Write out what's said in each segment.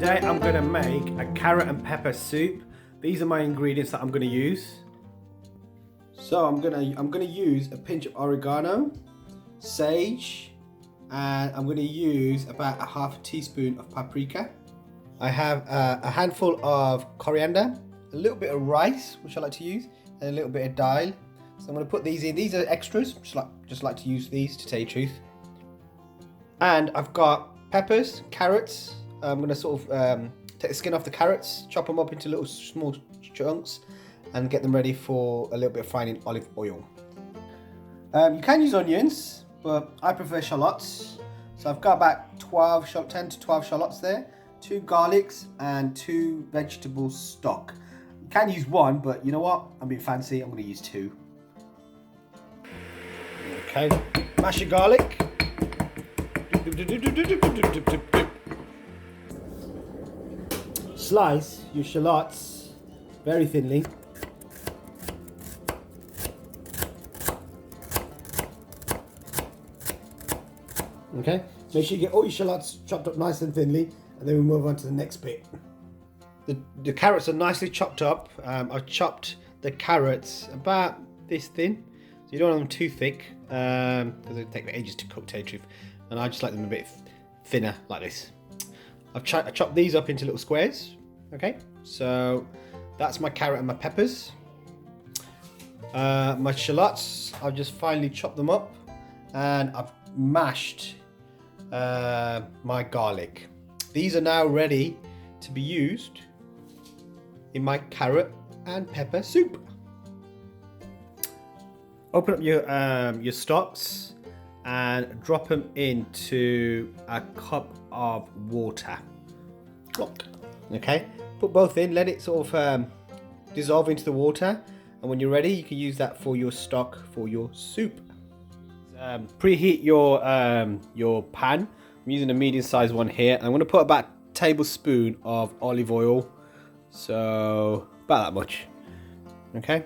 Today I'm going to make a carrot and pepper soup. These are my ingredients that I'm going to use. So I'm going to use a pinch of oregano, sage, and I'm going to use about a half a teaspoon of paprika. I have a handful of coriander, a little bit of rice, which I like to use, and a little bit of dal. So I'm going to put these in. These are extras, just like to use these, to tell you the truth. And I've got peppers, carrots. I'm going to sort of take the skin off the carrots, chop them up into little small chunks, and get them ready for a little bit of frying in olive oil. You can use onions, but I prefer shallots. So I've got about 10 to 12 shallots there, 2 garlics, and 2 vegetable stock. You can use 1, but you know what? I'm being fancy. I'm going to use 2. Okay, mash your garlic. Slice your shallots very thinly. Okay, make sure you get all your shallots chopped up nice and thinly, and then we move on to the next bit. The carrots are nicely chopped up. I've chopped the carrots about this thin, so you don't want them too thick because they take ages to cook, to tell you the truth. And I just like them a bit thinner like this. I chopped these up into little squares. Okay, so that's my carrot and my peppers. My shallots, I've just finely chopped them up, and I've mashed my garlic. These are now ready to be used in my carrot and pepper soup. Open up your stocks and drop them into a cup of water. Okay, put both in, let it sort of dissolve into the water, and when you're ready you can use that for your stock for your soup. Preheat your pan. I'm using a medium-sized one here, and I'm going to put about a tablespoon of olive oil, so about that much. Okay,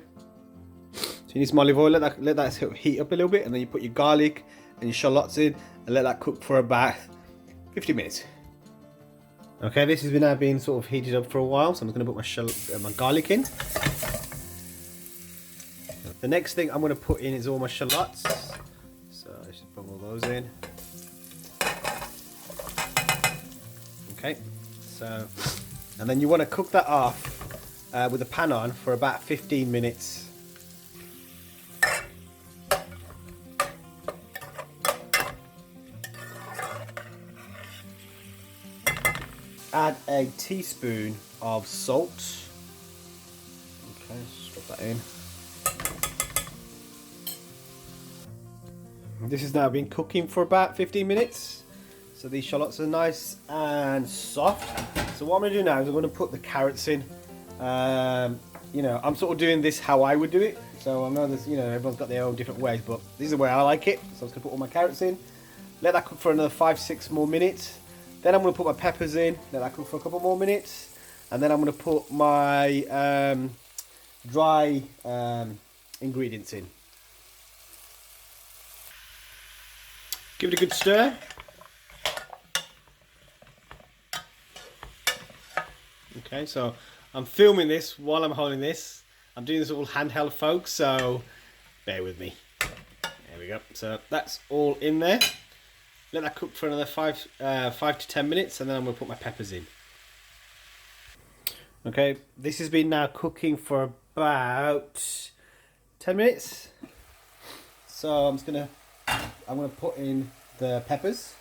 so you need some olive oil. Let that sort of heat up a little bit, and then you put your garlic and your shallots in, and let that cook for about 50 minutes. Okay, this has now been sort of heated up for a while, so I'm going to put my garlic in. The next thing I'm going to put in is all my shallots. So I should put all those in. Okay, so, and then you want to cook that off with the pan on for about 15 minutes. Add a teaspoon of salt. Okay, just drop that in. This has now been cooking for about 15 minutes. So these shallots are nice and soft. So what I'm going to do now is I'm going to put the carrots in. You know, I'm sort of doing this how I would do it. So I know this, you know, everyone's got their own different ways, but this is the way I like it. So I'm just going to put all my carrots in. Let that cook for another 5-6 more minutes. Then I'm going to put my peppers in, let that cook for a couple more minutes, and then I'm going to put my dry ingredients in. Give it a good stir. Okay, so I'm filming this while I'm holding this. I'm doing this all handheld, folks, so bear with me. There we go. So that's all in there. Let that cook for another 5 to 10 minutes, and then I'm going to put my peppers in. Okay, this has been now cooking for about 10 minutes. So I'm going to put in the peppers.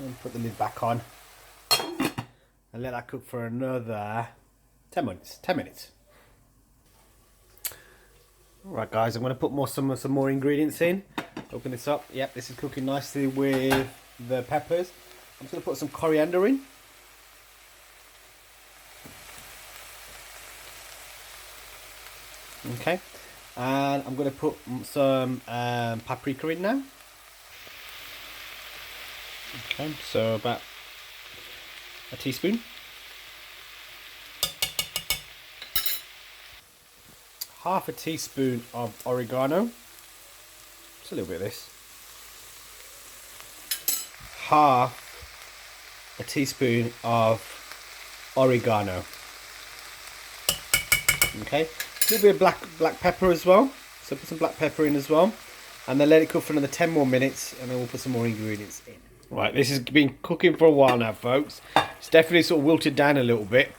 And put the lid back on. And let that cook for another 10 minutes. Alright guys, I'm going to put some more ingredients in. Open this up. Yep, this is cooking nicely with the peppers. I'm just going to put some coriander in. Okay. And I'm going to put some paprika in now. Okay, so about a teaspoon. half a teaspoon of oregano. Just a little bit of this. Half a teaspoon of oregano. Okay, a little bit of black pepper as well. So put some black pepper in as well, and then let it cook for another 10 more minutes, and then we'll put some more ingredients in. Right, this has been cooking for a while now, folks. It's definitely sort of wilted down a little bit.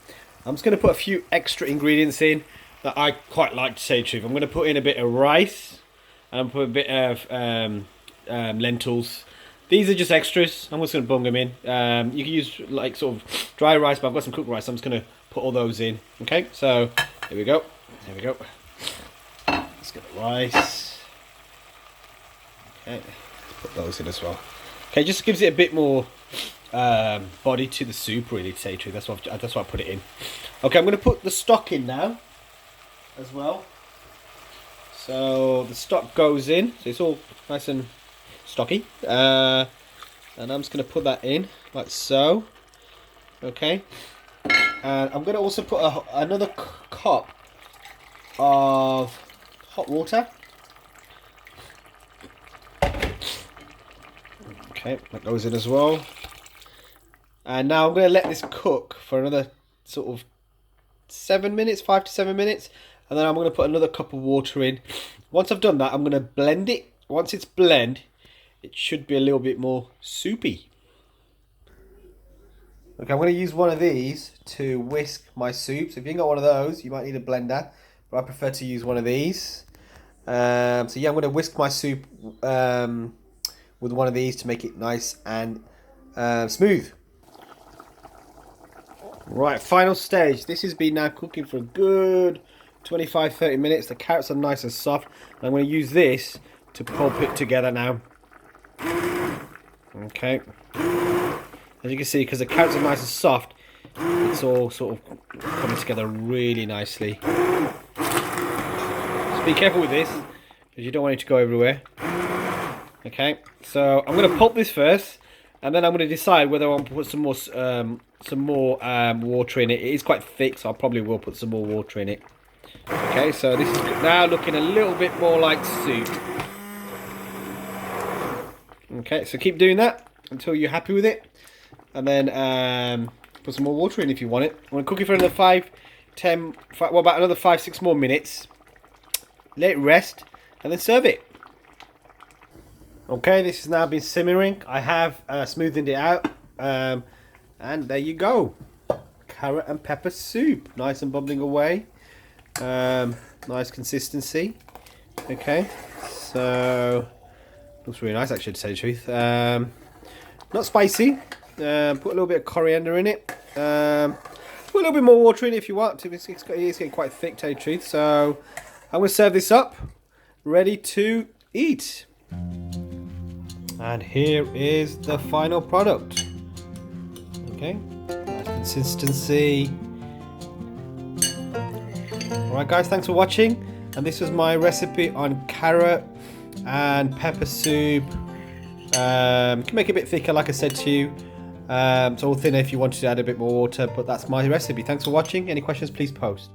I'm just going to put a few extra ingredients in that I quite like, to say the truth. I'm going to put in a bit of rice, and I'm put a bit of lentils. These are just extras. I'm just going to bung them in. You can use like sort of dry rice, but I've got some cooked rice. So I'm just going to put all those in. Okay, so here we go. Here we go. Let's get the rice. Okay, let's put those in as well. Okay, just gives it a bit more body to the soup, really, to say the truth. That's why I put it in. Okay, I'm going to put the stock in now as well. So the stock goes in. So it's all nice and stocky. And I'm just going to put that in like so. Okay. And I'm going to also put another cup of hot water. Okay, that goes in as well. And now I'm going to let this cook for another sort of 7 minutes, 5 to 7 minutes. And then I'm going to put another cup of water in. Once I've done that, I'm going to blend it. Once it's blended, it should be a little bit more soupy. Okay, I'm going to use one of these to whisk my soup. So if you ain't got one of those, you might need a blender. But I prefer to use one of these. So yeah, I'm going to whisk my soup with one of these to make it nice and smooth. Right, final stage. This has been now cooking for a good 25-30 minutes. The carrots are nice and soft. And I'm going to use this to pulp it together now. Okay. As you can see, because the carrots are nice and soft, it's all sort of coming together really nicely. Just be careful with this, because you don't want it to go everywhere. Okay, so I'm going to pulp this first, and then I'm going to decide whether I want to put some more water in it. It is quite thick, so I probably will put some more water in it. Okay, so this is now looking a little bit more like soup. Okay, so keep doing that until you're happy with it, and then put some more water in if you want it. I'm going to cook it for another 5-6 more minutes. Let it rest, and then serve it. Okay, this has now been simmering. I have smoothened it out, and there you go. Carrot and pepper soup, nice and bubbling away. Nice consistency. Okay, so looks really nice, actually, to say the truth. Not spicy. Put a little bit of coriander in it. Put a little bit more water in it if you want to. It's getting quite thick, to tell you the truth. So I'm going to serve this up, ready to eat. And here is the final product. Okay, nice consistency. Alright guys, thanks for watching. And this was my recipe on carrot and pepper soup. You can make it a bit thicker, like I said to you. It's all thinner if you wanted to add a bit more water, but that's my recipe. Thanks for watching. Any questions, please post.